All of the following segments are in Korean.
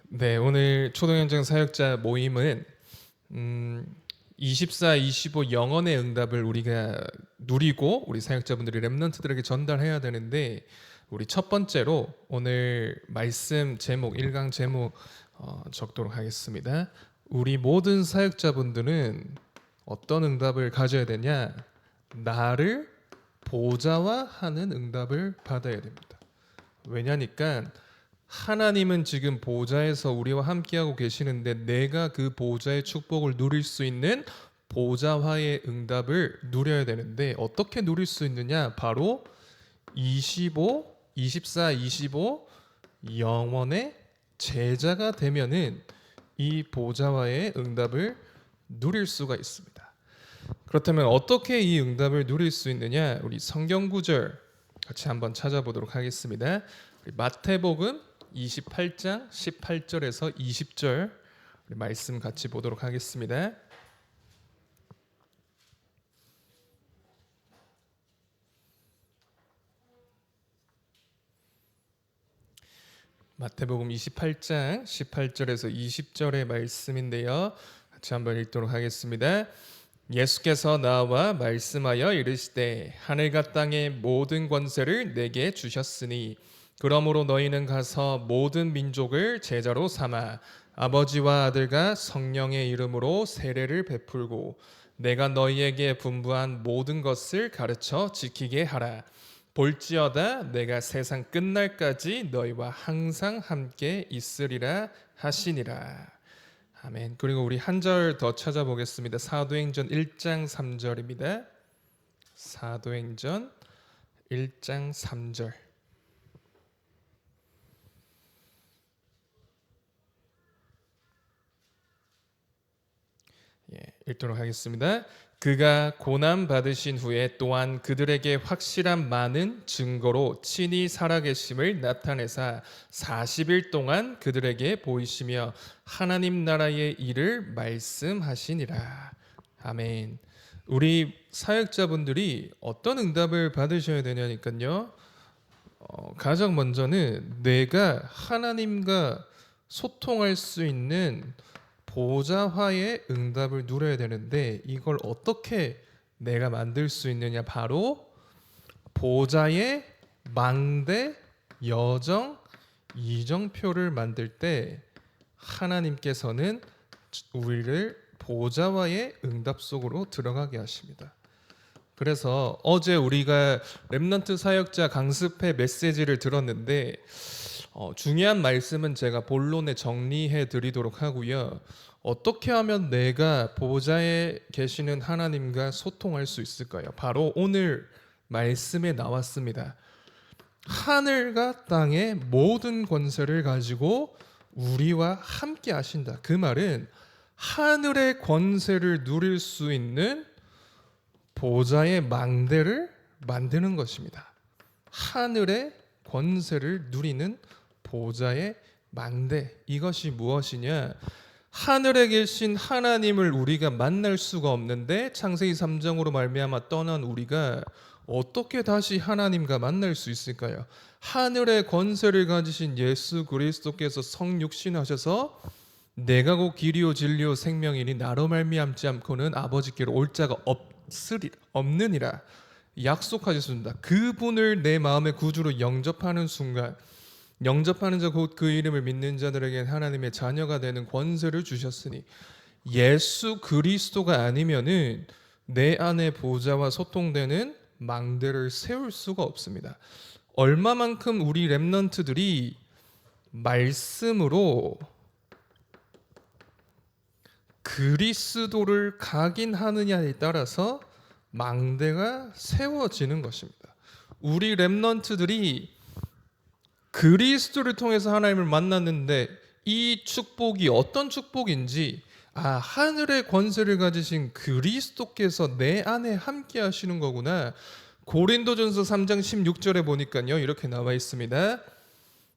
네, 오늘 초동현장 사역자 모임은 24, 25 영혼의 응답을 우리가 누리고 우리 사역자분들이 렘넌트들에게 전달해야 되는데, 우리 첫 번째로 오늘 말씀 제목 1강 제목 적도록 하겠습니다. 우리 모든 사역자분들은 어떤 응답을 가져야 되냐? 나를 보좌화하는 응답을 받아야 됩니다. 왜냐니까 하나님은 지금 보좌에서 우리와 함께하고 계시는데, 내가 그 보좌의 축복을 누릴 수 있는 보좌화의 응답을 누려야 되는데, 어떻게 누릴 수 있느냐? 바로 24, 25 영원의 제자가 되면은 이 보좌화의 응답을 누릴 수가 있습니다. 그렇다면 어떻게 이 응답을 누릴 수 있느냐? 우리 성경 구절 같이 한번 찾아보도록 하겠습니다. 마태복음 28장 18절에서 20절 말씀 같이 보도록 하겠습니다. 마태복음 28장 18절에서 20절의 말씀인데요. 같이 한번 읽도록 하겠습니다. 예수께서 나와 말씀하여 이르시되 하늘과 땅의 모든 권세를 내게 주셨으니 그러므로 너희는 가서 모든 민족을 제자로 삼아 아버지와 아들과 성령의 이름으로 세례를 베풀고 내가 너희에게 분부한 모든 것을 가르쳐 지키게 하라. 볼지어다 내가 세상 끝날까지 너희와 항상 함께 있으리라 하시니라. 아멘. 그리고 우리 한 절 더 찾아보겠습니다. 사도행전 1장 3절입니다. 사도행전 1장 3절. 읽도록 하겠습니다. 그가 고난 받으신 후에 또한 그들에게 확실한 많은 증거로 친히 살아계심을 나타내사 40일 동안 그들에게 보이시며 하나님 나라의 일을 말씀하시니라. 아멘. 우리 사역자분들이 어떤 응답을 받으셔야 되냐니까요. 가장 먼저는 내가 하나님과 소통할 수 있는 보좌화의 응답을 누려야 되는데, 이걸 어떻게 내가 만들 수 있느냐? 바로 보좌의 망대, 여정, 이정표를 만들 때 하나님께서는 우리를 보좌화의 응답 속으로 들어가게 하십니다. 그래서 어제 우리가 렘넌트 사역자 강습회 메시지를 들었는데, 중요한 말씀은 제가 본론에 정리해 드리도록 하고요. 어떻게 하면 내가 보좌에 계시는 하나님과 소통할 수 있을까요? 바로 오늘 말씀에 나왔습니다. 하늘과 땅의 모든 권세를 가지고 우리와 함께 하신다. 그 말은 하늘의 권세를 누릴 수 있는 보좌의 망대를 만드는 것입니다. 하늘의 권세를 누리는 보좌의 망대. 이것이 무엇이냐? 하늘에 계신 하나님을 우리가 만날 수가 없는데 창세기 3장으로 말미암아 떠난 우리가 어떻게 다시 하나님과 만날 수 있을까요? 하늘의 권세를 가지신 예수 그리스도께서 성육신하셔서 내가 곧 길이요 진리요 생명이니 나로 말미암지 않고는 아버지께로 올 자가 없느니라 약속하셨습니다. 그분을 내 마음의 구주로 영접하는 순간, 영접하는 자 곧 그 이름을 믿는 자들에게 하나님의 자녀가 되는 권세를 주셨으니, 예수 그리스도가 아니면은 내 안에 보좌와 소통되는 망대를 세울 수가 없습니다. 얼마만큼 우리 렘넌트들이 말씀으로 그리스도를 각인하느냐에 따라서 망대가 세워지는 것입니다. 우리 렘넌트들이 그리스도를 통해서 하나님을 만났는데 이 축복이 어떤 축복인지, 하늘의 권세를 가지신 그리스도께서 내 안에 함께 하시는 거구나. 고린도전서 3장 16절에 보니까요, 이렇게 나와 있습니다.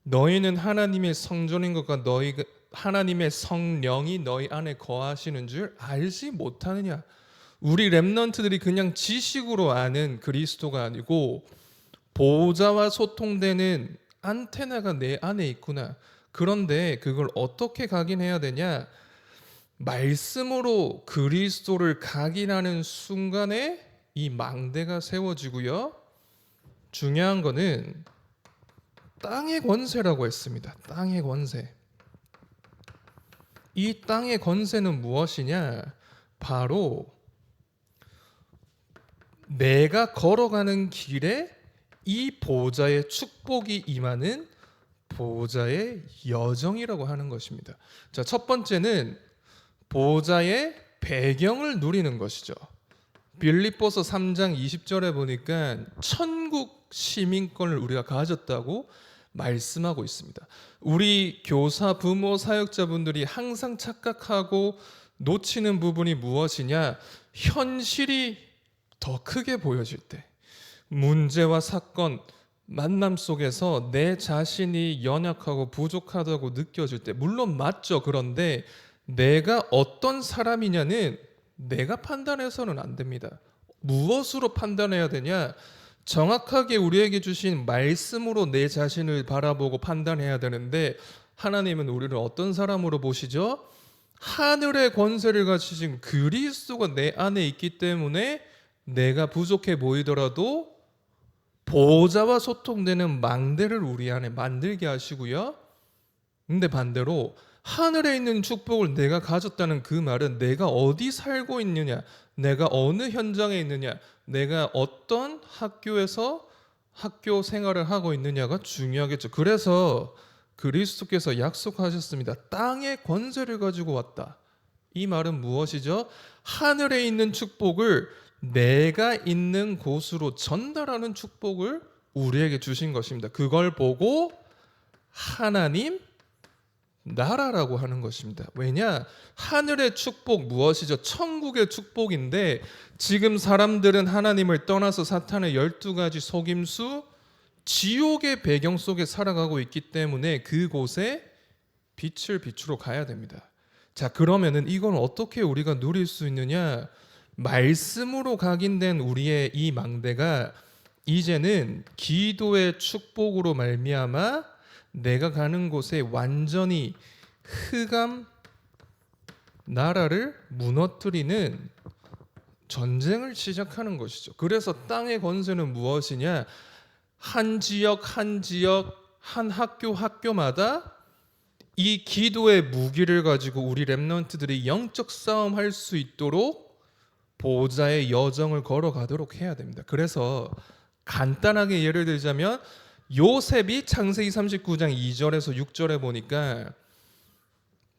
너희는 하나님의 성전인 것과 너희가 하나님의 성령이 너희 안에 거하시는 줄 알지 못하느냐. 우리 렘넌트들이 그냥 지식으로 아는 그리스도가 아니고 보좌와 소통되는 안테나가 내 안에 있구나. 그런데 그걸 어떻게 각인해야 되냐? 말씀으로 그리스도를 각인하는 순간에 이 망대가 세워지고요. 중요한 거는 땅의 권세라고 했습니다. 땅의 권세. 이 땅의 권세는 무엇이냐? 바로 내가 걸어가는 길에 이 보좌의 축복이 임하는 보좌의 여정이라고 하는 것입니다. 자, 첫 번째는 보좌의 배경을 누리는 것이죠. 빌립보서 3장 20절에 보니까 천국 시민권을 우리가 가졌다고 말씀하고 있습니다. 우리 교사, 부모, 사역자분들이 항상 착각하고 놓치는 부분이 무엇이냐? 현실이 더 크게 보여질 때, 문제와 사건, 만남 속에서 내 자신이 연약하고 부족하다고 느껴질 때, 물론 맞죠. 그런데 내가 어떤 사람이냐는 내가 판단해서는 안 됩니다. 무엇으로 판단해야 되냐? 정확하게 우리에게 주신 말씀으로 내 자신을 바라보고 판단해야 되는데, 하나님은 우리를 어떤 사람으로 보시죠? 하늘의 권세를 가지신 그리스도가 내 안에 있기 때문에 내가 부족해 보이더라도 보좌와 소통되는 망대를 우리 안에 만들게 하시고요. 근데 반대로 하늘에 있는 축복을 내가 가졌다는 그 말은 내가 어디 살고 있느냐, 내가 어느 현장에 있느냐, 내가 어떤 학교에서 학교 생활을 하고 있느냐가 중요하겠죠. 그래서 그리스도께서 약속하셨습니다. 땅의 권세를 가지고 왔다. 이 말은 무엇이죠? 하늘에 있는 축복을 내가 있는 곳으로 전달하는 축복을 우리에게 주신 것입니다. 그걸 보고 하나님 나라라고 하는 것입니다. 왜냐? 하늘의 축복 무엇이죠? 천국의 축복인데 지금 사람들은 하나님을 떠나서 사탄의 12가지 속임수, 지옥의 배경 속에 살아가고 있기 때문에 그곳에 빛을 비추러 가야 됩니다. 자, 그러면은 이건 어떻게 우리가 누릴 수 있느냐? 말씀으로 각인된 우리의 이 망대가 이제는 기도의 축복으로 말미암아 내가 가는 곳에 완전히 흑암 나라를 무너뜨리는 전쟁을 시작하는 것이죠. 그래서 땅의 권세는 무엇이냐? 한 지역 한 지역, 한 학교 학교마다 이 기도의 무기를 가지고 우리 렘넌트들이 영적 싸움 할 수 있도록 보좌의 여정을 걸어가도록 해야 됩니다. 그래서 간단하게 예를 들자면 요셉이 창세기 39장 2절에서 6절에 보니까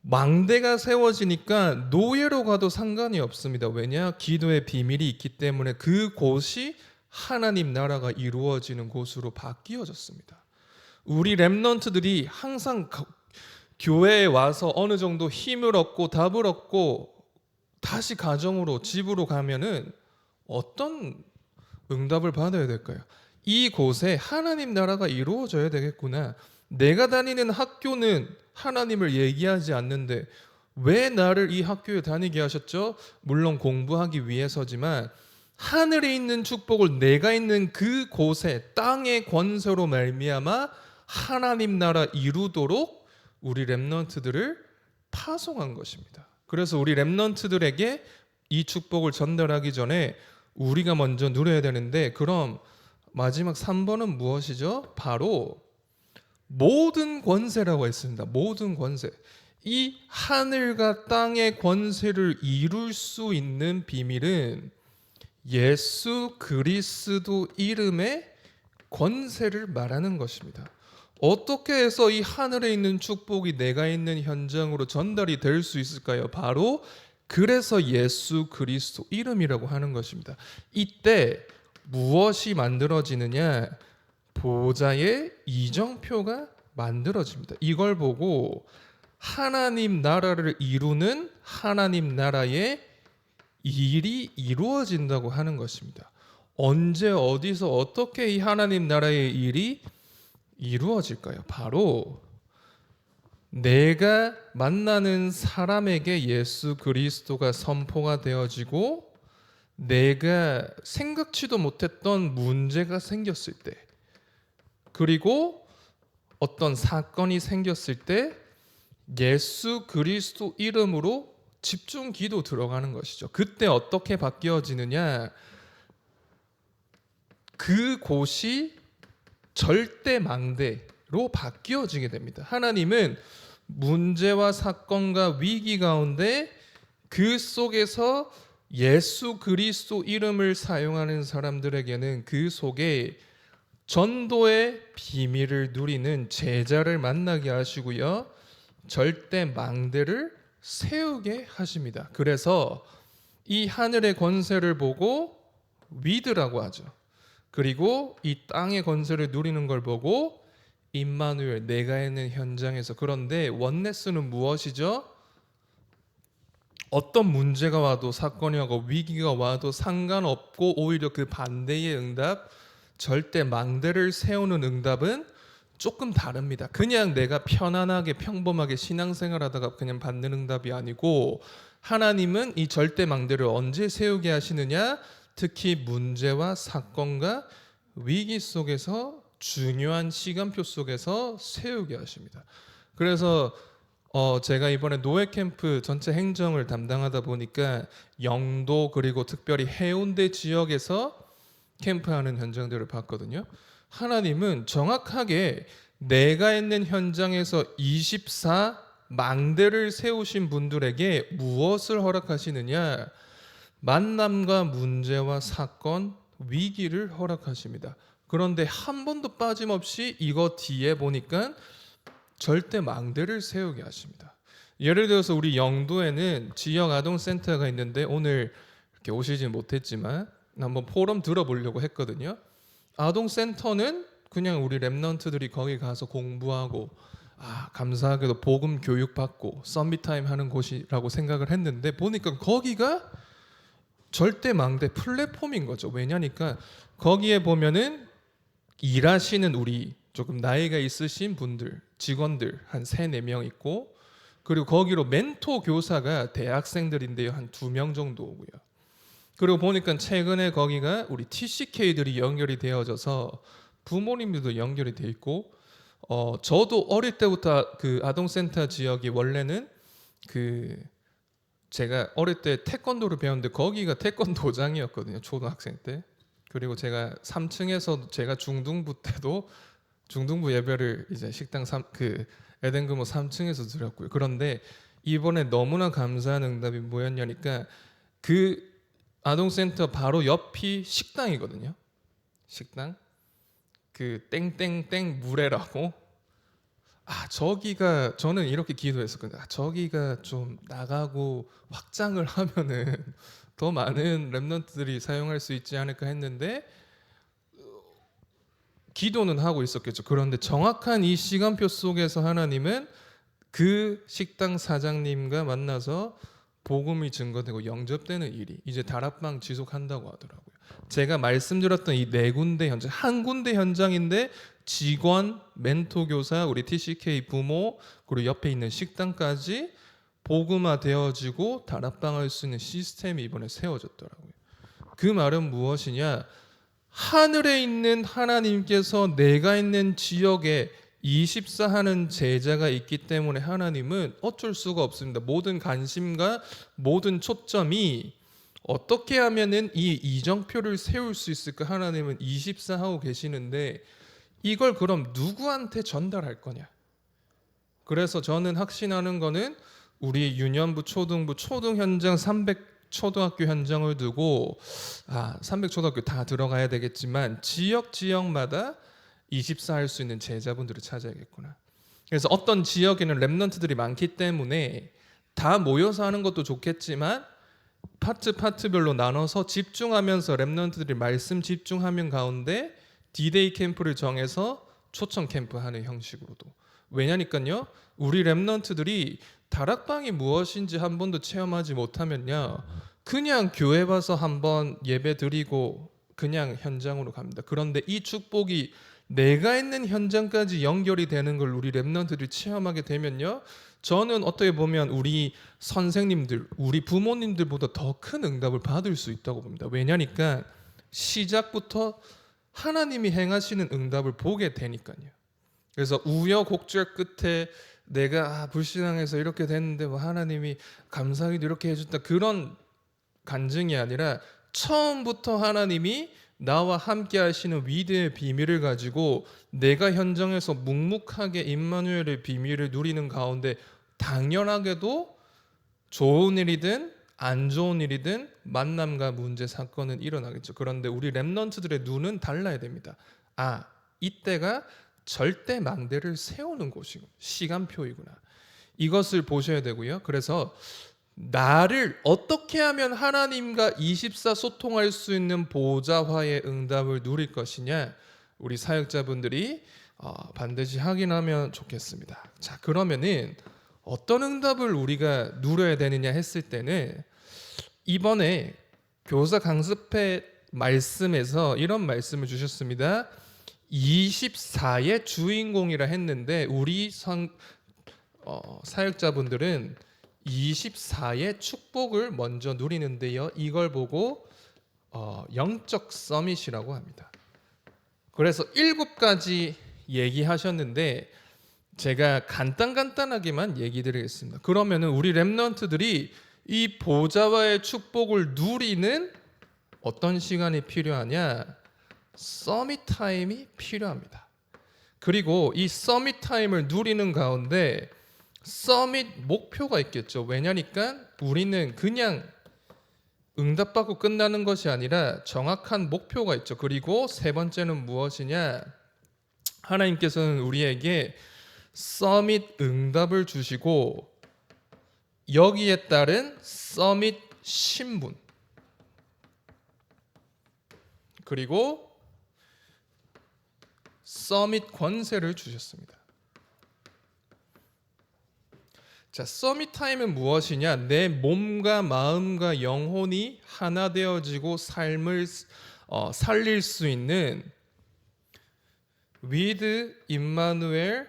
망대가 세워지니까 노예로 가도 상관이 없습니다. 왜냐? 기도의 비밀이 있기 때문에 그곳이 하나님 나라가 이루어지는 곳으로 바뀌어졌습니다. 우리 렘넌트들이 항상 교회에 와서 어느 정도 힘을 얻고 답을 얻고 다시 가정으로 집으로 가면은 어떤 응답을 받아야 될까요? 이곳에 하나님 나라가 이루어져야 되겠구나. 내가 다니는 학교는 하나님을 얘기하지 않는데 왜 나를 이 학교에 다니게 하셨죠? 물론 공부하기 위해서지만 하늘에 있는 축복을 내가 있는 그곳에 땅의 권세로 말미암아 하나님 나라 이루도록 우리 렘넌트들을 파송한 것입니다. 그래서 우리 렘넌트들에게 이 축복을 전달하기 전에 우리가 먼저 누려야 되는데, 그럼 마지막 3번은 무엇이죠? 바로 모든 권세라고 했습니다. 모든 권세. 이 하늘과 땅의 권세를 이룰 수 있는 비밀은 예수 그리스도 이름의 권세를 말하는 것입니다. 어떻게 해서 이 하늘에 있는 축복이 내가 있는 현장으로 전달이 될 수 있을까요? 바로 그래서 예수 그리스도 이름이라고 하는 것입니다. 이때 무엇이 만들어지느냐? 보좌의 이정표가 만들어집니다. 이걸 보고 하나님 나라를 이루는 하나님 나라의 일이 이루어진다고 하는 것입니다. 언제 어디서 어떻게 이 하나님 나라의 일이 이루어질까요? 바로 내가 만나는 사람에게 예수 그리스도가 선포가 되어지고 내가 생각지도 못했던 문제가 생겼을 때, 그리고 어떤 사건이 생겼을 때 예수 그리스도 이름으로 집중 기도 들어가는 것이죠. 그때 어떻게 바뀌어지느냐? 그곳이 절대 망대로 바뀌어지게 됩니다. 하나님은 문제와 사건과 위기 가운데 그 속에서 예수 그리스도 이름을 사용하는 사람들에게는 그 속에 전도의 비밀을 누리는 제자를 만나게 하시고요. 절대 망대를 세우게 하십니다. 그래서 이 하늘의 권세를 보고 위드라고 하죠. 그리고 이 땅의 권세를 누리는 걸 보고 임마누엘, 내가 있는 현장에서. 그런데 원네스는 무엇이죠? 어떤 문제가 와도, 사건이 와도, 위기가 와도 상관없고 오히려 그 반대의 응답, 절대 망대를 세우는 응답은 조금 다릅니다. 그냥 내가 편안하게 평범하게 신앙생활하다가 그냥 받는 응답이 아니고, 하나님은 이 절대 망대를 언제 세우게 하시느냐? 특히 문제와 사건과 위기 속에서, 중요한 시간표 속에서 세우게 하십니다. 그래서 제가 이번에 노예 캠프 전체 행정을 담당하다 보니까 영도 그리고 특별히 해운대 지역에서 캠프하는 현장들을 봤거든요. 하나님은 정확하게 내가 있는 현장에서 24 망대를 세우신 분들에게 무엇을 허락하시느냐? 만남과 문제와 사건, 위기를 허락하십니다. 그런데 한 번도 빠짐없이 이거 뒤에 보니까 절대 망대를 세우게 하십니다. 예를 들어서 우리 영도에는 지역 아동센터가 있는데 오늘 이렇게 오시지 못했지만 한번 포럼 들어보려고 했거든요. 아동센터는 그냥 우리 랩런트들이 거기 가서 공부하고 감사하게도 복음 교육받고 썸밋타임 하는 곳이라고 생각을 했는데 보니까 거기가 절대 망대 플랫폼인 거죠. 왜냐니까 거기에 보면은 일하시는 우리 조금 나이가 있으신 분들, 직원들 한 3-4명 있고, 그리고 거기로 멘토 교사가 대학생들인데요, 한 2명 정도 오고요. 그리고 보니까 최근에 거기가 우리 TCK들이 연결이 되어져서 부모님들도 연결이 돼 있고, 저도 어릴 때부터 그 아동센터 지역이 원래는 제가 어릴 때 태권도를 배웠는데 거기가 태권도장이었거든요, 초등학생 때. 그리고 제가 3층에서 제가 중등부 때도 중등부 예배를 이제 식당 에덴금호 3층에서 드렸고요. 그런데 이번에 너무나 감사한 응답이 뭐였냐니까 그 아동센터 바로 옆이 식당이거든요. 식당 그 땡땡땡 물회라고. 저기가, 저는 이렇게 기도했었거든요. 저기가 좀 나가고 확장을 하면은 더 많은 랩런트들이 사용할 수 있지 않을까 했는데 기도는 하고 있었겠죠. 그런데 정확한 이 시간표 속에서 하나님은 그 식당 사장님과 만나서 복음이 증거되고 영접되는 일이 이제 다락방 지속한다고 하더라고요. 제가 말씀드렸던 이 4군데 현장, 한 군데 현장인데 직원, 멘토 교사, 우리 TCK 부모, 그리고 옆에 있는 식당까지 복음화 되어지고 다락방할 수 있는 시스템이 이번에 세워졌더라고요. 그 말은 무엇이냐? 하늘에 있는 하나님께서 내가 있는 지역에 24 하는 제자가 있기 때문에 하나님은 어쩔 수가 없습니다. 모든 관심과 모든 초점이 어떻게 하면은 이 이정표를 세울 수 있을까? 하나님은 24 하고 계시는데 이걸 그럼 누구한테 전달할 거냐? 그래서 저는 확신하는 거는 우리 유년부, 초등부, 초등 현장 300 초등학교 현장을 두고 300초등학교 다 들어가야 되겠지만 지역마다 24 할 수 있는 제자분들을 찾아야겠구나. 그래서 어떤 지역에는 랩런트들이 많기 때문에 다 모여서 하는 것도 좋겠지만 파트별로 나눠서 집중하면서 랩런트들이 말씀 집중하면 가운데 디데이 캠프를 정해서 초청 캠프 하는 형식으로도. 왜냐니까요, 우리 랩런트들이 다락방이 무엇인지 한 번도 체험하지 못하면요, 그냥 교회 와서 한번 예배 드리고 그냥 현장으로 갑니다. 그런데 이 축복이 내가 있는 현장까지 연결이 되는 걸 우리 랩런트들이 체험하게 되면요, 저는 어떻게 보면 우리 선생님들, 우리 부모님들보다 더 큰 응답을 받을 수 있다고 봅니다. 왜냐니까 시작부터 하나님이 행하시는 응답을 보게 되니까요. 그래서 우여곡절 끝에 내가 불신앙해서 이렇게 됐는데 뭐 하나님이 감사하게도 이렇게 해줬다, 그런 간증이 아니라 처음부터 하나님이 나와 함께 하시는 위대의 비밀을 가지고 내가 현장에서 묵묵하게 임마누엘의 비밀을 누리는 가운데 당연하게도 좋은 일이든 안 좋은 일이든 만남과 문제 사건은 일어나겠죠. 그런데 우리 렘넌트들의 눈은 달라야 됩니다. 이때가 절대 망대를 세우는 곳이고 시간표이구나, 이것을 보셔야 되고요. 그래서 나를 어떻게 하면 하나님과 24 소통할 수 있는 보좌화의 응답을 누릴 것이냐, 우리 사역자분들이 반드시 확인하면 좋겠습니다. 자, 그러면은 어떤 응답을 우리가 누려야 되느냐 했을 때는 이번에 교사 강습회 말씀에서 이런 말씀을 주셨습니다. 24의 주인공이라 했는데 우리 사역자분들은 24의 축복을 먼저 누리는데요. 이걸 보고 영적 서밋이라고 합니다. 그래서 7가지 얘기하셨는데 제가 간단하게만 얘기 드리겠습니다. 그러면은 우리 렘넌트들이 이 보좌와의 축복을 누리는 어떤 시간이 필요하냐? 서밋 타임이 필요합니다. 그리고 이 서밋 타임을 누리는 가운데 서밋 목표가 있겠죠. 왜냐니까 우리는 그냥 응답받고 끝나는 것이 아니라 정확한 목표가 있죠. 그리고 세 번째는 무엇이냐? 하나님께서는 우리에게 서밋 응답을 주시고 여기에 따른 서밋 신분, 그리고 서밋 권세를 주셨습니다. 자, 서밋 타임은 무엇이냐? 내 몸과 마음과 영혼이 하나 되어지고 삶을 살릴 수 있는 with 임마누엘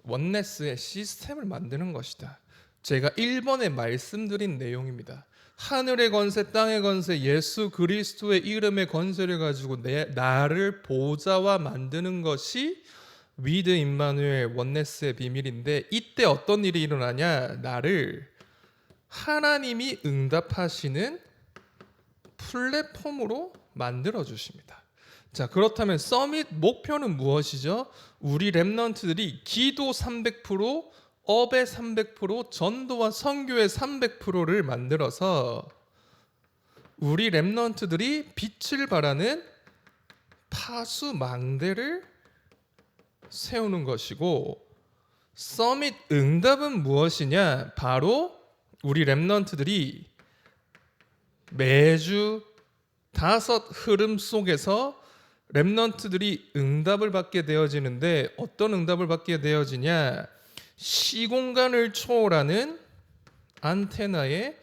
원네스의 시스템을 만드는 것이다. 제가 1번에 말씀드린 내용입니다. 하늘의 권세, 땅의 권세, 예수 그리스도의 이름의 권세를 가지고 나를 보좌와 만드는 것이 with 임마누엘 원네스의 비밀인데, 이때 어떤 일이 일어나냐? 나를 하나님이 응답하시는 플랫폼으로 만들어 주십니다. 자, 그렇다면 서밋 목표는 무엇이죠? 우리 렘넌트들이 기도 300%, 업의 300%, 전도와 선교의 300%를 만들어서 우리 렘넌트들이 빛을 발하는 파수망대를 세우는 것이고, 서밋 응답은 무엇이냐? 바로 우리 렘넌트들이 매주 5 흐름 속에서 렘넌트들이 응답을 받게 되어지는데, 어떤 응답을 받게 되어지냐? 시공간을 초월하는 안테나의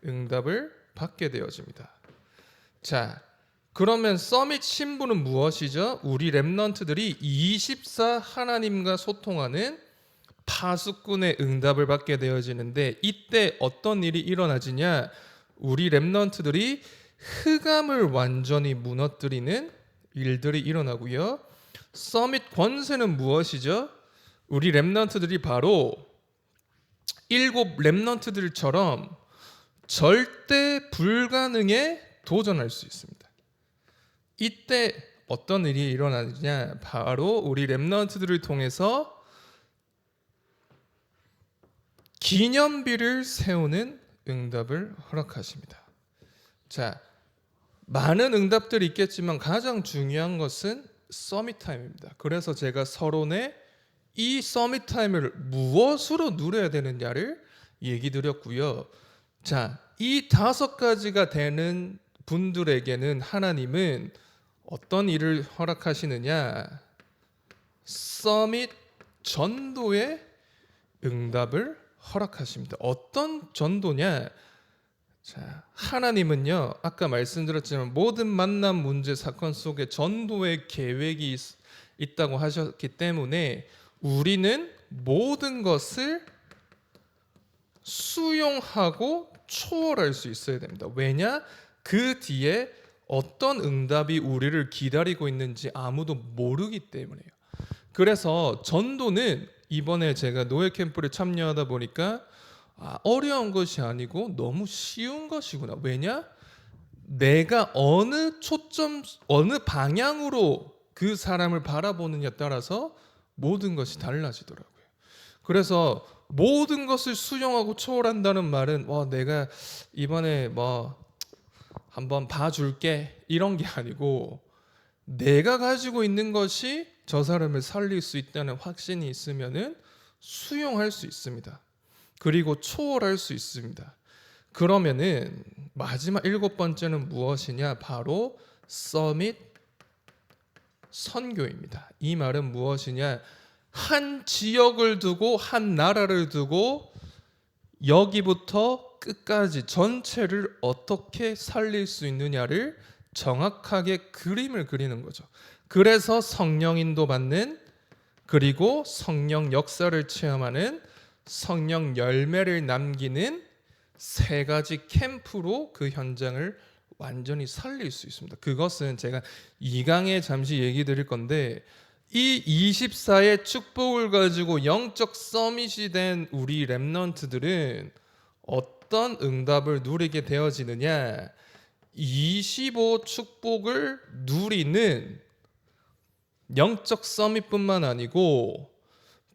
응답을 받게 되어집니다. 자, 그러면 서밋 신분은 무엇이죠? 우리 렘넌트들이 24 하나님과 소통하는 파수꾼의 응답을 받게 되어지는데, 이때 어떤 일이 일어나지냐? 우리 렘넌트들이 흑암을 완전히 무너뜨리는 일들이 일어나고요. 서밋 권세는 무엇이죠? 우리 렘넌트들이 바로 7 렘넌트들처럼 절대 불가능에 도전할 수 있습니다. 이때 어떤 일이 일어나느냐? 바로 우리 렘넌트들을 통해서 기념비를 세우는 응답을 허락하십니다. 자, 많은 응답들이 있겠지만 가장 중요한 것은 서밋 타임입니다. 그래서 제가 서론에 이 서밋 타임을 무엇으로 누려야 되느냐를 얘기 드렸고요. 자, 이 5가지가 되는 분들에게는 하나님은 어떤 일을 허락하시느냐? 서밋 전도의 응답을 허락하십니다. 어떤 전도냐? 자, 하나님은요, 아까 말씀드렸지만 모든 만남 문제 사건 속에 전도의 계획이 있다고 하셨기 때문에 우리는 모든 것을 수용하고 초월할 수 있어야 됩니다. 왜냐? 그 뒤에 어떤 응답이 우리를 기다리고 있는지 아무도 모르기 때문에요. 그래서 전도는 이번에 제가 노예 캠프를 참여하다 보니까 어려운 것이 아니고 너무 쉬운 것이구나. 왜냐? 내가 어느 방향으로 그 사람을 바라보느냐에 따라서 모든 것이 달라지더라고요. 그래서 모든 것을 수용하고 초월한다는 말은 내가 이번에 한번 봐줄게 이런 게 아니고, 내가 가지고 있는 것이 저 사람을 살릴 수 있다는 확신이 있으면은 수용할 수 있습니다. 그리고 초월할 수 있습니다. 그러면은 마지막 7번째는 무엇이냐? 바로 서밋 선교입니다. 이 말은 무엇이냐? 한 지역을 두고, 한 나라를 두고 여기부터 끝까지 전체를 어떻게 살릴 수 있느냐를 정확하게 그림을 그리는 거죠. 그래서 성령 인도 받는, 그리고 성령 역사를 체험하는, 성령 열매를 남기는 세 가지 캠프로 그 현장을 완전히 살릴 수 있습니다. 그것은 제가 2강에 잠시 얘기 드릴 건데, 이 24의 축복을 가지고 영적 서밋이 된 우리 렘넌트들은 어떤 응답을 누리게 되어지느냐? 25 축복을 누리는 영적 서밋뿐만 아니고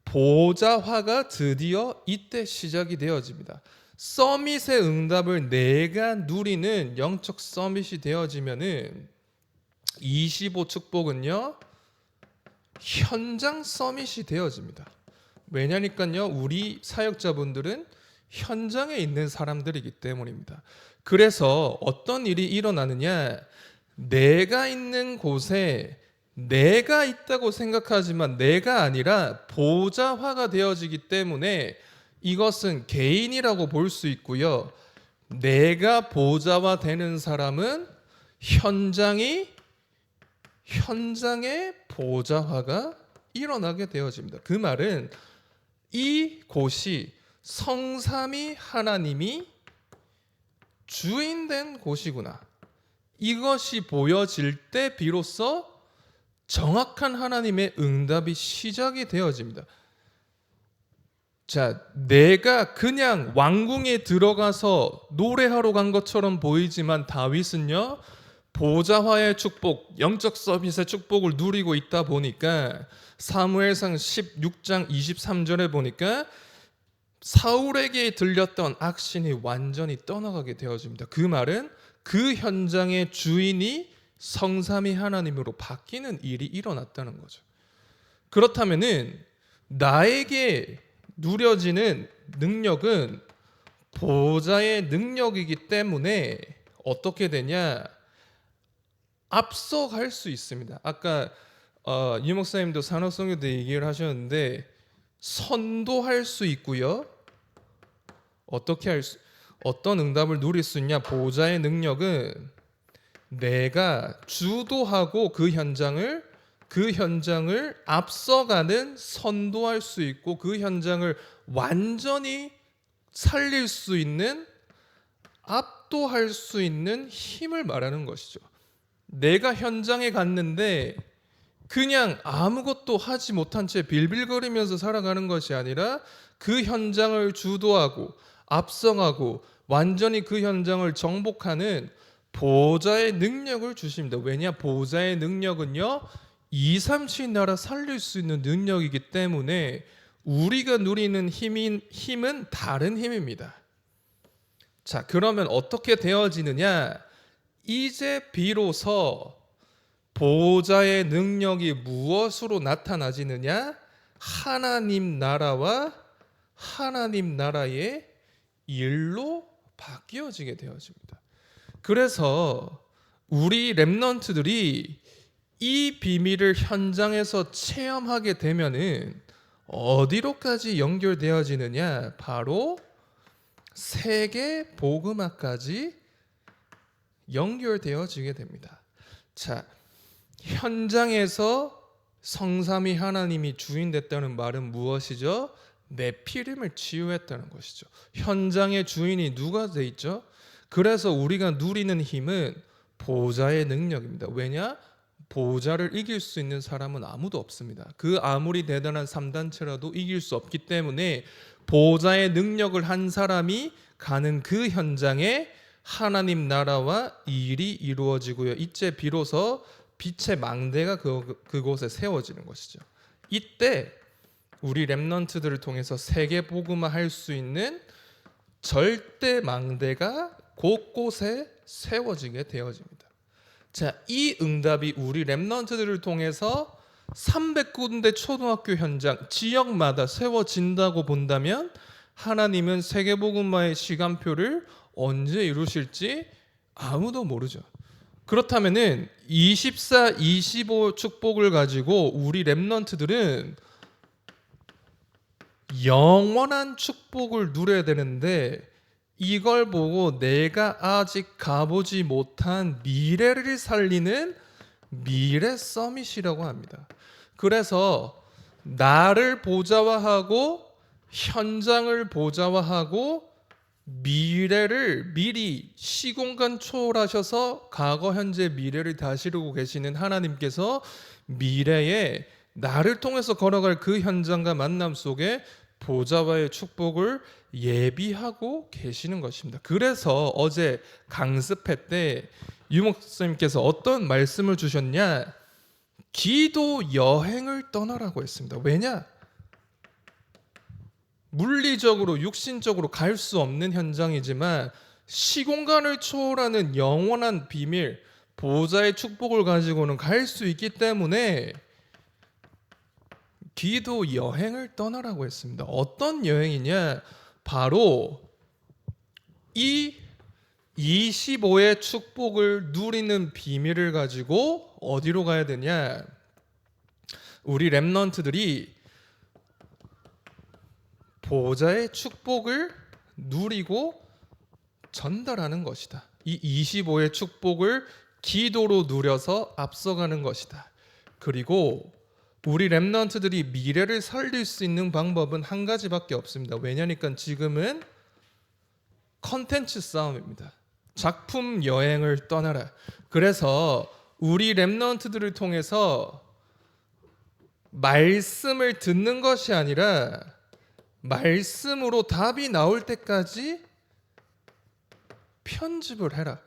보좌화가 드디어 이때 시작이 되어집니다. 서밋의 응답을 내가 누리는 영적 서밋이 되어지면은 25 축복은요 현장 서밋이 되어집니다. 왜냐니까요, 우리 사역자분들은 현장에 있는 사람들이기 때문입니다. 그래서 어떤 일이 일어나느냐? 내가 있는 곳에 내가 있다고 생각하지만 내가 아니라 보좌화가 되어지기 때문에 이것은 개인이라고 볼 수 있고요. 내가 보좌화 되는 사람은 현장에 보좌화가 일어나게 되어집니다. 그 말은 이 곳이 성삼위 하나님이 주인된 곳이구나, 이것이 보여질 때 비로소 정확한 하나님의 응답이 시작이 되어집니다. 자, 내가 그냥 왕궁에 들어가서 노래하러 간 것처럼 보이지만 다윗은요 보좌화의 축복, 영적 서밋의 축복을 누리고 있다 보니까 사무엘상 16장 23절에 보니까 사울에게 들렸던 악신이 완전히 떠나가게 되어집니다. 그 말은 그 현장의 주인이 성삼위 하나님으로 바뀌는 일이 일어났다는 거죠. 그렇다면은 나에게 누려지는 능력은 보좌의 능력이기 때문에 어떻게 되냐? 앞서갈 수 있습니다. 아까 이 목사님도 산업선교대 얘기를 하셨는데 선도할 수 있고요. 어떤 응답을 누릴 수 있냐? 보좌의 능력은 내가 주도하고 그 현장을 앞서가는, 선도할 수 있고 그 현장을 완전히 살릴 수 있는, 압도할 수 있는 힘을 말하는 것이죠. 내가 현장에 갔는데 그냥 아무것도 하지 못한 채 빌빌거리면서 살아가는 것이 아니라 그 현장을 주도하고 앞서가고 완전히 그 현장을 정복하는 보좌의 능력을 주십니다. 왜냐? 보좌의 능력은요 237 나라 살릴 수 있는 능력이기 때문에 우리가 누리는 힘은 다른 힘입니다. 자, 그러면 어떻게 되어지느냐? 이제 비로소 보좌의 능력이 무엇으로 나타나지느냐? 하나님 나라와 하나님 나라의 일로 바뀌어지게 되어집니다. 그래서 우리 렘넌트들이 이 비밀을 현장에서 체험하게 되면은 어디로까지 연결되어지느냐? 바로 세계 복음화까지 연결되어지게 됩니다. 자, 현장에서 성삼위 하나님이 주인 됐다는 말은 무엇이죠? 네피림을 치유했다는 것이죠. 현장의 주인이 누가 돼 있죠? 그래서 우리가 누리는 힘은 보좌의 능력입니다. 왜냐? 보좌를 이길 수 있는 사람은 아무도 없습니다. 그 아무리 대단한 3단체라도 이길 수 없기 때문에 보좌의 능력을 한 사람이 가는 그 현장에 하나님 나라와 일이 이루어지고요. 이제 비로소 빛의 망대가 그곳에 세워지는 것이죠. 이때 우리 렘넌트들을 통해서 세계 복음화 할 수 있는 절대 망대가 곳곳에 세워지게 되어집니다. 자, 이 응답이 우리 렘넌트들을 통해서 300군데 초등학교 현장 지역마다 세워진다고 본다면 하나님은 세계복음화의 시간표를 언제 이루실지 아무도 모르죠. 그렇다면은 24, 25 축복을 가지고 우리 렘넌트들은 영원한 축복을 누려야 되는데 이걸 보고 내가 아직 가보지 못한 미래를 살리는 미래 서밋이라고 합니다. 그래서 나를 보좌화하고 현장을 보좌화하고 미래를 미리 시공간 초월하셔서 과거, 현재, 미래를 다스리고 계시는 하나님께서 미래에 나를 통해서 걸어갈 그 현장과 만남 속에 보좌와의 축복을 예비하고 계시는 것입니다. 그래서 어제 강습회 때 유목사님께서 어떤 말씀을 주셨냐? 기도 여행을 떠나라고 했습니다. 왜냐? 물리적으로 육신적으로 갈 수 없는 현장이지만 시공간을 초월하는 영원한 비밀, 보좌의 축복을 가지고는 갈 수 있기 때문에 기도 여행을 떠나라고 했습니다. 어떤 여행이냐? 바로 이 25의 축복을 누리는 비밀을 가지고 어디로 가야 되냐? 우리 렘넌트들이 보좌의 축복을 누리고 전달하는 것이다. 이 25의 축복을 기도로 누려서 앞서가는 것이다. 그리고 우리 렘넌트들이 미래를 살릴 수 있는 방법은 한 가지밖에 없습니다. 왜냐니까 지금은 컨텐츠 싸움입니다. 작품 여행을 떠나라. 그래서 우리 렘넌트들을 통해서 말씀을 듣는 것이 아니라 말씀으로 답이 나올 때까지 편집을 해라.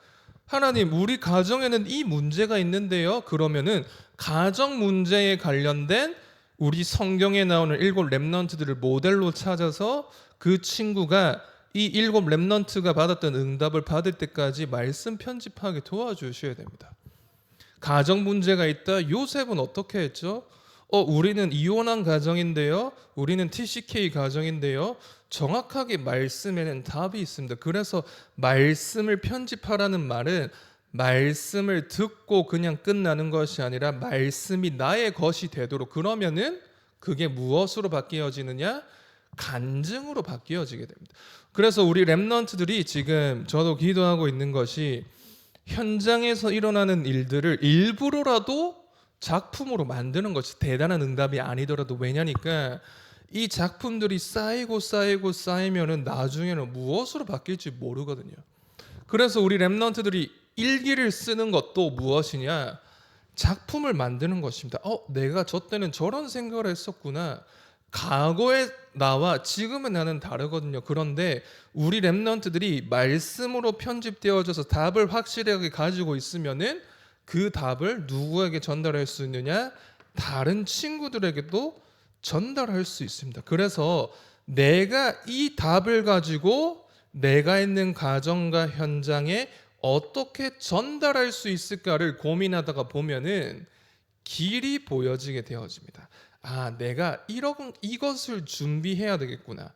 하나님, 우리 가정에는 이 문제가 있는데요. 그러면은 가정 문제에 관련된 우리 성경에 나오는 7 렘넌트들을 모델로 찾아서 그 친구가 이 7 렘넌트가 받았던 응답을 받을 때까지 말씀 편집하게 도와주셔야 됩니다. 가정 문제가 있다. 요셉은 어떻게 했죠? 우리는 이혼한 가정인데요. 우리는 TCK 가정인데요. 정확하게 말씀에는 답이 있습니다. 그래서 말씀을 편집하라는 말은 말씀을 듣고 그냥 끝나는 것이 아니라 말씀이 나의 것이 되도록, 그러면은 그게 무엇으로 바뀌어지느냐? 간증으로 바뀌어지게 됩니다. 그래서 우리 렘넌트들이 지금 저도 기도하고 있는 것이 현장에서 일어나는 일들을 일부러라도 작품으로 만드는 것이 대단한 응답이 아니더라도, 왜냐니까 이 작품들이 쌓이면은 나중에는 무엇으로 바뀔지 모르거든요. 그래서 우리 렘넌트들이 일기를 쓰는 것도 무엇이냐? 작품을 만드는 것입니다. 내가 저 때는 저런 생각을 했었구나. 과거의 나와 지금의 나는 다르거든요. 그런데 우리 렘넌트들이 말씀으로 편집되어져서 답을 확실하게 가지고 있으면은 그 답을 누구에게 전달할 수 있느냐? 다른 친구들에게도 전달할 수 있습니다. 그래서 내가 이 답을 가지고 내가 있는 가정과 현장에 어떻게 전달할 수 있을까를 고민하다가 보면은 길이 보여지게 되어집니다. 내가 이것을 준비해야 되겠구나.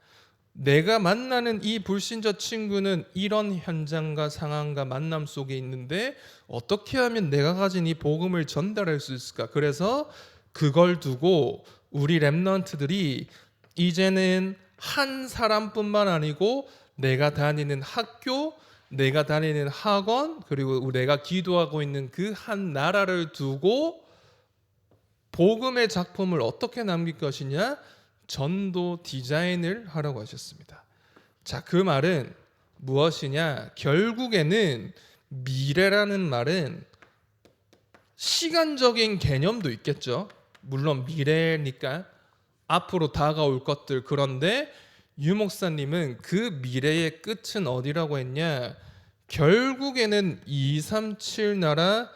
내가 만나는 이 불신자 친구는 이런 현장과 상황과 만남 속에 있는데 어떻게 하면 내가 가진 이 복음을 전달할 수 있을까? 그래서 그걸 두고 우리 렘넌트들이 이제는 한 사람뿐만 아니고 내가 다니는 학교, 내가 다니는 학원, 그리고 내가 기도하고 있는 그 한 나라를 두고 복음의 작품을 어떻게 남길 것이냐? 전도 디자인을 하라고 하셨습니다. 자, 그 말은 무엇이냐? 결국에는 미래라는 말은 시간적인 개념도 있겠죠. 물론 미래니까 앞으로 다가올 것들. 그런데 유 목사님은 그 미래의 끝은 어디라고 했냐? 결국에는 237 나라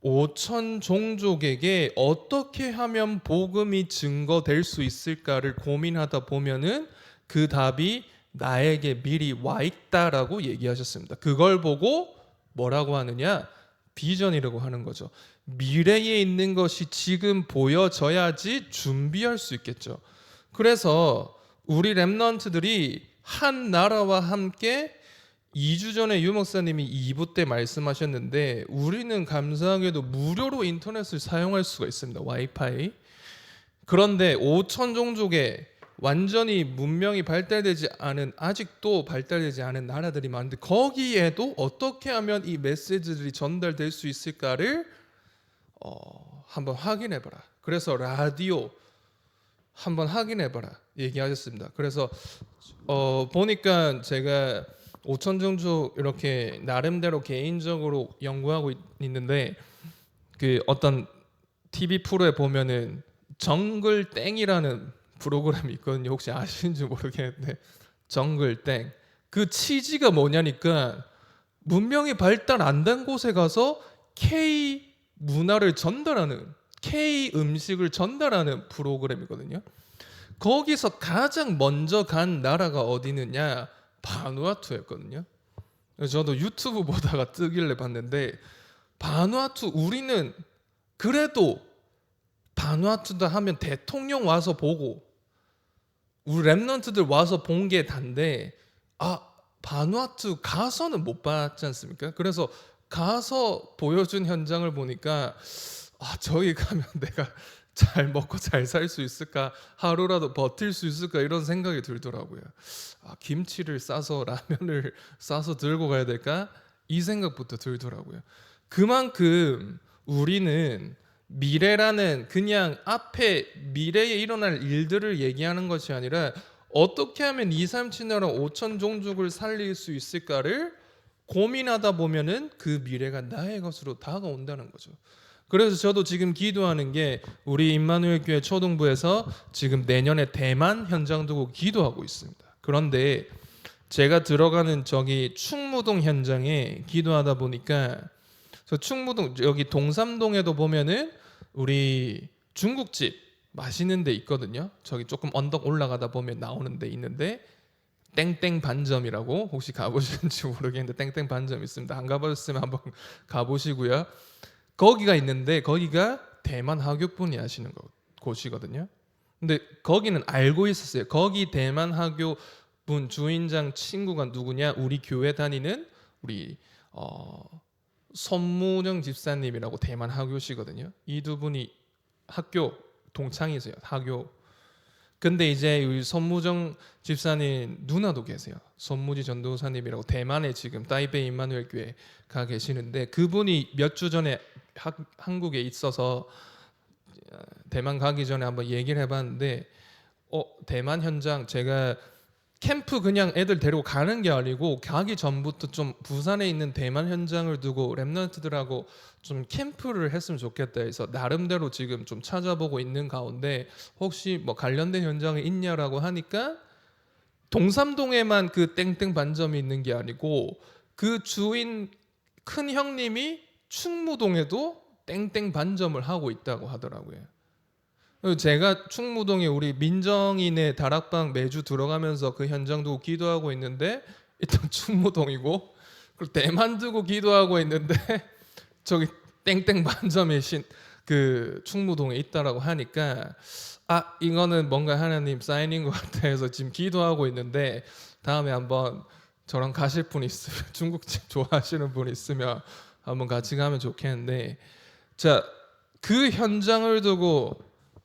5천 종족에게 어떻게 하면 복음이 증거될 수 있을까를 고민하다 보면은 그 답이 나에게 미리 와 있다라고 얘기하셨습니다. 그걸 보고 뭐라고 하느냐? 비전이라고 하는 거죠. 미래에 있는 것이 지금 보여져야지 준비할 수 있겠죠. 그래서 우리 렘넌트들이 한 나라와 함께 2주 전에 유 목사님이 2부 때 말씀하셨는데 우리는 감사하게도 무료로 인터넷을 사용할 수가 있습니다. 와이파이. 그런데 5천 종족의 완전히 문명이 발달되지 않은 아직도 발달되지 않은 나라들이 많은데 거기에도 어떻게 하면 이 메시지들이 전달될 수 있을까를 한번 확인해봐라. 그래서 라디오 한번 확인해봐라 얘기하셨습니다. 그래서 보니까 제가 5천 종족 이렇게 나름대로 개인적으로 연구하고 있는데 그 어떤 TV 프로에 보면은 정글 땡이라는 프로그램이 있거든요. 혹시 아시는지 모르겠는데 정글 땡. 그 취지가 뭐냐니까 문명이 발달 안 된 곳에 가서 K 문화를 전달하는 K 음식을 전달하는 프로그램이거든요. 거기서 가장 먼저 간 나라가 어디느냐? 바누아투였거든요. 저도 유튜브 보다가 뜨길래 봤는데 바누아투 우리는 그래도 바누아투다 하면 대통령 와서 보고 우리 랩런트들 와서 본 게 단데 바누아투 가서는 못 봤지 않습니까? 그래서 가서 보여준 현장을 보니까 저기 가면 내가 잘 먹고 잘 살 수 있을까? 하루라도 버틸 수 있을까? 이런 생각이 들더라고요. 김치를 싸서 라면을 싸서 들고 가야 될까? 이 생각부터 들더라고요. 그만큼 우리는 미래라는 그냥 앞에 미래에 일어날 일들을 얘기하는 것이 아니라 어떻게 하면 2, 3, 7나라 5천 종족을 살릴 수 있을까를 고민하다 보면은 그 미래가 나의 것으로 다가온다는 거죠. 그래서 저도 지금 기도하는 게 우리 임마누엘 교회 초등부에서 지금 내년에 대만 현장 두고 기도하고 있습니다. 그런데 제가 들어가는 저기 충무동 현장에 기도하다 보니까 저 충무동 여기 동삼동에도 보면은 우리 중국집 맛있는 데 있거든요. 저기 조금 언덕 올라가다 보면 나오는 데 있는데 땡땡 반점이라고 혹시 가보셨는지 모르겠는데 땡땡 반점 있습니다. 안 가보셨으면 한번 가보시고요. 거기가 있는데 거기가 대만 하교분이 하시는 곳이거든요. 근데 거기는 알고 있었어요. 거기 대만 하교분 주인장 친구가 누구냐? 우리 교회 다니는 우리 손무정 집사님이라고 대만 하교시거든요. 이 두 분이 학교 동창이세요. 하교. 근데 이제 우리 손무정 집사님 누나도 계세요. 손무지 전도사님이라고 대만에 지금 타이베이 임마누엘 교회 가 계시는데 그분이 몇 주 전에 한국에 있어서 대만 가기 전에 한번 얘기를 해봤는데 대만 현장 제가 캠프 그냥 애들 데리고 가는 게 아니고 가기 전부터 좀 부산에 있는 대만 현장을 두고 랩런트들하고 좀 캠프를 했으면 좋겠다 해서 나름대로 지금 좀 찾아보고 있는 가운데 혹시 뭐 관련된 현장이 있냐라고 하니까 동삼동에만 그 땡땡 반점이 있는 게 아니고 그 주인 큰 형님이 충무동에도 땡땡 반점을 하고 있다고 하더라고요. 제가 충무동에 우리 민정인의 다락방 매주 들어가면서 그 현장 두고 기도하고 있는데 일단 충무동이고 그리고 대만 두고 기도하고 있는데 저기 땡땡 반점의 그 충무동에 있다라고 하니까 이거는 뭔가 하나님 사인인 것 같아 해서 지금 기도하고 있는데 다음에 한번 저랑 가실 분 있으면 중국집 좋아하시는 분 있으면 한번 같이 가면 좋겠는데 자, 그 현장을 두고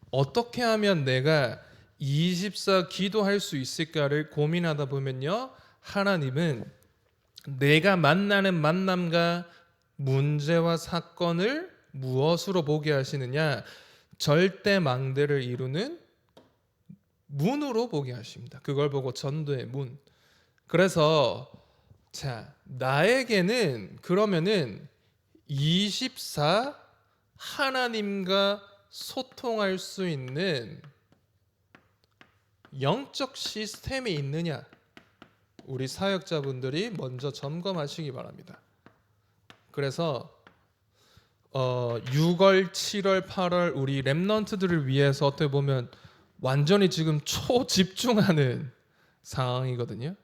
어떻게 하면 내가 24 기도할 수 있을까를 고민하다 보면요. 하나님은 내가 만나는 만남과 문제와 사건을 무엇으로 보게 하시느냐? 절대 망대를 이루는 문으로 보게 하십니다. 그걸 보고 전도의 문. 그래서 자, 나에게는 그러면은 24 하나님과 소통할 수 있는 영적 시스템이 있느냐, 우리 사역자분들이 먼저 점검하시기 바랍니다. 그래서 6월, 7월, 8월 우리 렘넌트들을 위해서 어떻게 보면 완전히 지금 초집중하는 상황이거든요.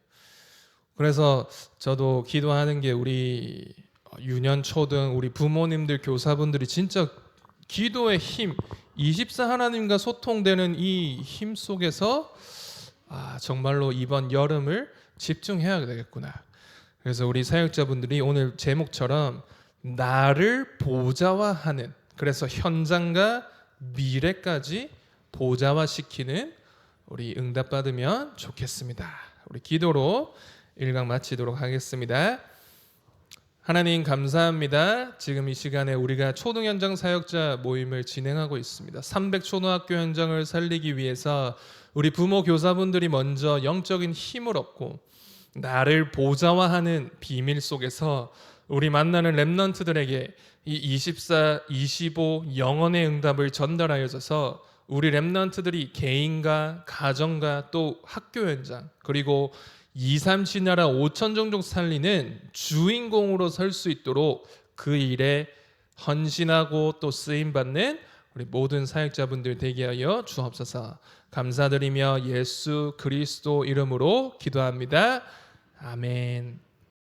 그래서 저도 기도하는 게 우리 유년 초등 우리 부모님들 교사분들이 진짜 기도의 힘, 24 하나님과 소통되는 이 힘 속에서 정말로 이번 여름을 집중해야 되겠구나. 그래서 우리 사역자분들이 오늘 제목처럼 나를 보좌화하는, 그래서 현장과 미래까지 보좌화시키는 우리 응답받으면 좋겠습니다. 우리 기도로 1강 마치도록 하겠습니다. 하나님 감사합니다. 지금 이 시간에 우리가 초등 현장 사역자 모임을 진행하고 있습니다. 300초등학교 현장을 살리기 위해서 우리 부모 교사분들이 먼저 영적인 힘을 얻고 나를 보좌화하는 비밀 속에서 우리 만나는 렘넌트들에게 이 24, 25 영혼의 응답을 전달하여져서 우리 렘넌트들이 개인과 가정과 또 학교 현장 그리고 2, 3 시나라 5천 종족 살리는 주인공으로 설 수 있도록 그 일에 헌신하고 또 쓰임받는 우리 모든 사역자분들 되게 하여 주옵소서. 감사드리며 예수 그리스도 이름으로 기도합니다. 아멘.